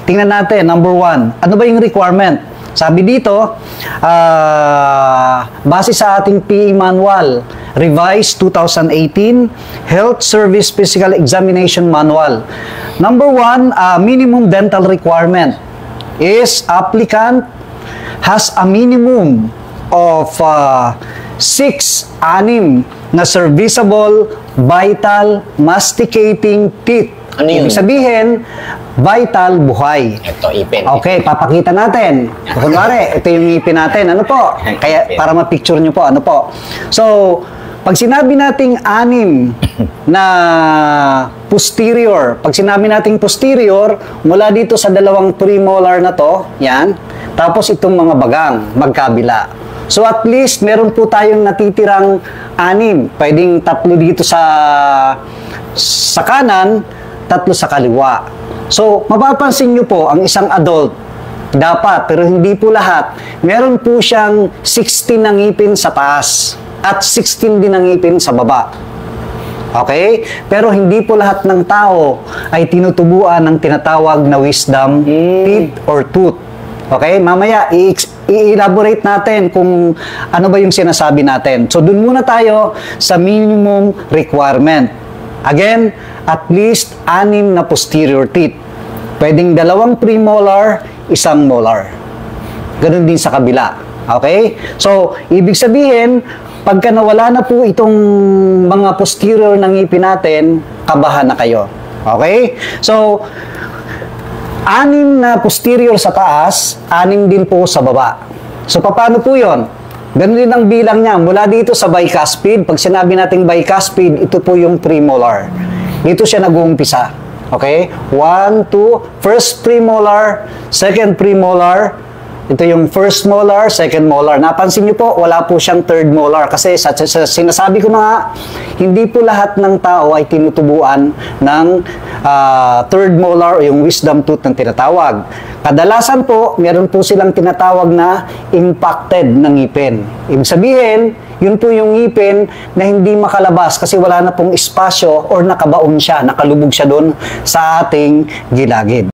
Tingnan natin, number 1. Ano ba yung requirement? Sabi dito, base sa ating PE Manual, Revised 2018, Health Service Physical Examination Manual. Number 1, minimum dental requirement is applicant has a minimum of 6 na serviceable, vital, masticating teeth. Ano yun? Ibig sabihin, vital, buhay. Ito, ipin. Okay, papakita natin. Kunwari, ito yung ngipin natin. Ano po? Kaya, para ma-picture nyo po, ano po? So, pag sinabi nating 6 na posterior, pag sinabi nating posterior, mula dito sa dalawang premolar na to, yan, tapos itong mga bagang, magkabila. So, at least, meron po tayong natitirang 6. Pwedeng 3 dito sa kanan, 3 sa kaliwa. So, mapapansin nyo po, ang isang adult, dapat, pero hindi po lahat, meron po siyang 16 na ngipin sa taas at 16 din na ngipin sa baba. Okay? Pero hindi po lahat ng tao ay tinutubuan ng tinatawag na wisdom teeth or tooth. Okay? Mamaya, i-elaborate natin kung ano ba yung sinasabi natin. So, dun muna tayo sa minimum requirement. Again, at least 6 na posterior teeth. Pwedeng 2 premolar, 1 molar. Ganun din sa kabila. Okay? So, ibig sabihin, pagka nawala na po itong mga posterior na ngipin natin, kabahan na kayo. Okay? So, 6 na posterior sa taas, 6 din po sa baba. So, paano po yun? Ganun din ang bilang niya. Mula dito sa bicuspid, pag sinabi nating bicuspid, ito po yung premolar. Dito siya nag-uumpisa. Okay? 1, 2, first premolar, second premolar, ito yung first molar, second molar. Napansin niyo po, wala po siyang third molar. Kasi sa sinasabi ko na nga, hindi po lahat ng tao ay tinutubuan ng third molar o yung wisdom tooth ng tinatawag. Kadalasan po, meron po silang tinatawag na impacted na ngipin. Ibig sabihin, yun po yung ngipin na hindi makalabas kasi wala na pong espasyo or nakabaon siya, nakalubog siya doon sa ating gilagid.